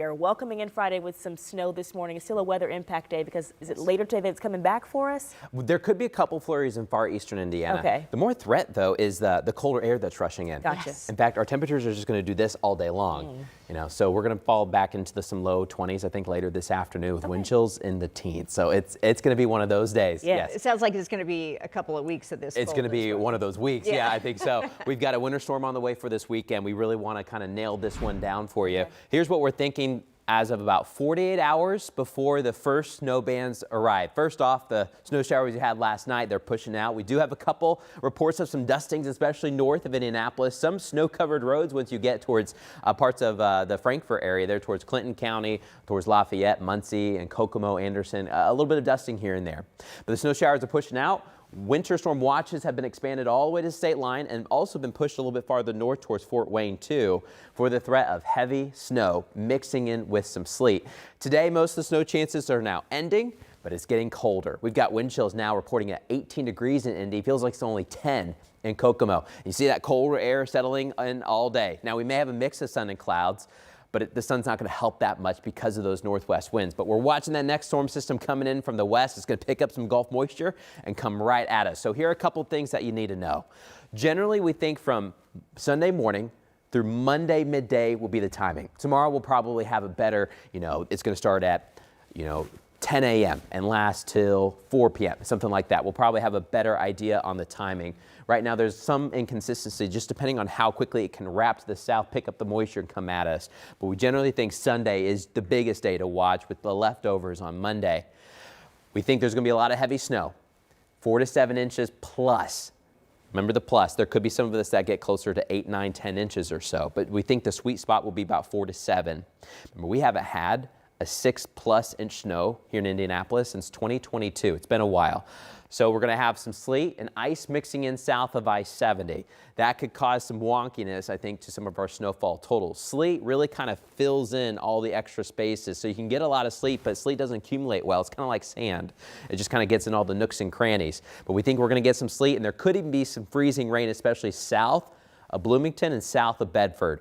We're welcoming in Friday with some snow this morning. It's still a weather impact day because is it later today that it's coming back for us? There could be a couple flurries in far eastern Indiana. Okay. The more threat, though, is the colder air that's rushing in. Gotcha. Yes. In fact, our temperatures are just going to do this all day long. You know, so we're going to fall back into some low 20s, I think, later this afternoon with wind chills in the teens. So it's going to be one of those days. Yeah, yes. It sounds like it's going to be a couple of weeks of this. It's going to be one of those weeks. Yeah, I think so. We've got a winter storm on the way for this weekend. We really want to kind of nail this one down for you. Here's what we're thinking as of about 48 hours before the first snow bands arrive. First off, the snow showers you had last night, they're pushing out. We do have a couple reports of some dustings, especially north of Indianapolis. Some snow-covered roads once you get towards parts of the Frankfort area, there towards Clinton County, towards Lafayette, Muncie, and Kokomo, Anderson. A little bit of dusting here and there. But the snow showers are pushing out. Winter storm watches have been expanded all the way to the state line and also been pushed a little bit farther north towards Fort Wayne too for the threat of heavy snow mixing in with some sleet. Today, most of the snow chances are now ending, but it's getting colder. We've got wind chills now reporting at 18 degrees in Indy. Feels like it's only 10 in Kokomo. You see that colder air settling in all day. Now we may have a mix of sun and clouds, but the sun's not going to help that much because of those northwest winds. But we're watching that next storm system coming in from the west. It's going to pick up some Gulf moisture and come right at us. So here are a couple things that you need to know. Generally, we think from Sunday morning through Monday midday will be the timing. Tomorrow we'll probably have a better, it's going to start at, 10 a.m. and last till 4 p.m., something like that. We'll probably have a better idea on the timing. Right now, there's some inconsistency just depending on how quickly it can wrap to the south, pick up the moisture, and come at us. But we generally think Sunday is the biggest day to watch with the leftovers on Monday. We think there's going to be a lot of heavy snow, 4 to 7 inches plus. Remember the plus. There could be some of us that get closer to 8, 9, 10 inches or so, but we think the sweet spot will be about 4 to 7. Remember, we haven't had a 6+ inch snow here in Indianapolis since 2022. It's been a while. So we're going to have some sleet and ice mixing in south of I-70. That could cause some wonkiness, I think, to some of our snowfall totals. Sleet really kind of fills in all the extra spaces. So you can get a lot of sleet, but sleet doesn't accumulate well. It's kind of like sand. It just kind of gets in all the nooks and crannies. But we think we're going to get some sleet, and there could even be some freezing rain, especially south of Bloomington and south of Bedford.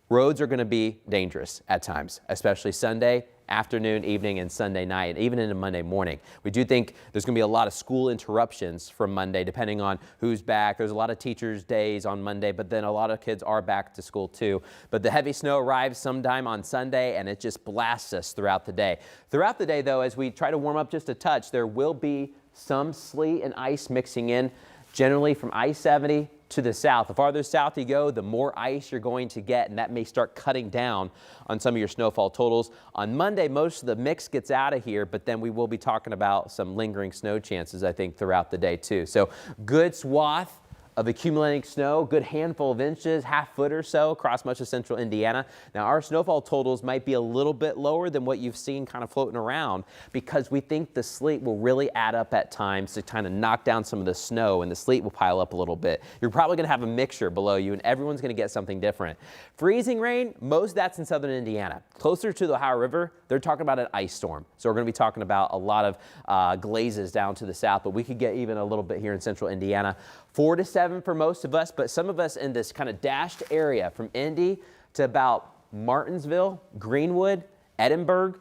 Roads are going to be dangerous at times, especially Sunday afternoon, evening, and Sunday night, and even into Monday morning. We do think there's going to be a lot of school interruptions from Monday, depending on who's back. There's a lot of teachers' days on Monday, but then a lot of kids are back to school too. But the heavy snow arrives sometime on Sunday, and it just blasts us throughout the day. Throughout the day, though, as we try to warm up just a touch, there will be some sleet and ice mixing in, generally from I-70 to the south. The farther south you go, the more ice you're going to get, and that may start cutting down on some of your snowfall totals. On Monday, most of the mix gets out of here, but then we will be talking about some lingering snow chances, I think, throughout the day too. So good swath of accumulating snow, good handful of inches, half foot or so across much of central Indiana. Now our snowfall totals might be a little bit lower than what you've seen kind of floating around because we think the sleet will really add up at times to kind of knock down some of the snow, and the sleet will pile up a little bit. You're probably going to have a mixture below you, and everyone's going to get something different. Freezing rain, most of that's in southern Indiana. Closer to the Ohio River, they're talking about an ice storm. So we're going to be talking about a lot of glazes down to the south, but we could get even a little bit here in central Indiana. 4 to 7 for most of us, but some of us in this kind of dashed area from Indy to about Martinsville, Greenwood, Edinburgh,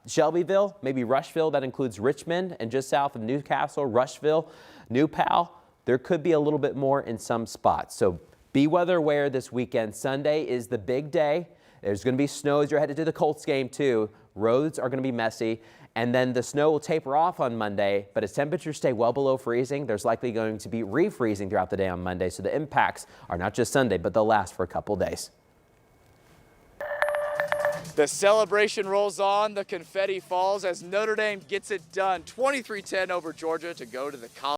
Shelbyville, maybe Rushville. That includes Richmond, and just south of Newcastle, Rushville, New Pal. There could be a little bit more in some spots. So be weather aware this weekend. Sunday is the big day. There's going to be snow as you're headed to the Colts game too. Roads are going to be messy. And then the snow will taper off on Monday, but as temperatures stay well below freezing, there's likely going to be refreezing throughout the day on Monday. So the impacts are not just Sunday, but they'll last for a couple days. The celebration rolls on, the confetti falls as Notre Dame gets it done. 23-10 over Georgia to go to the college.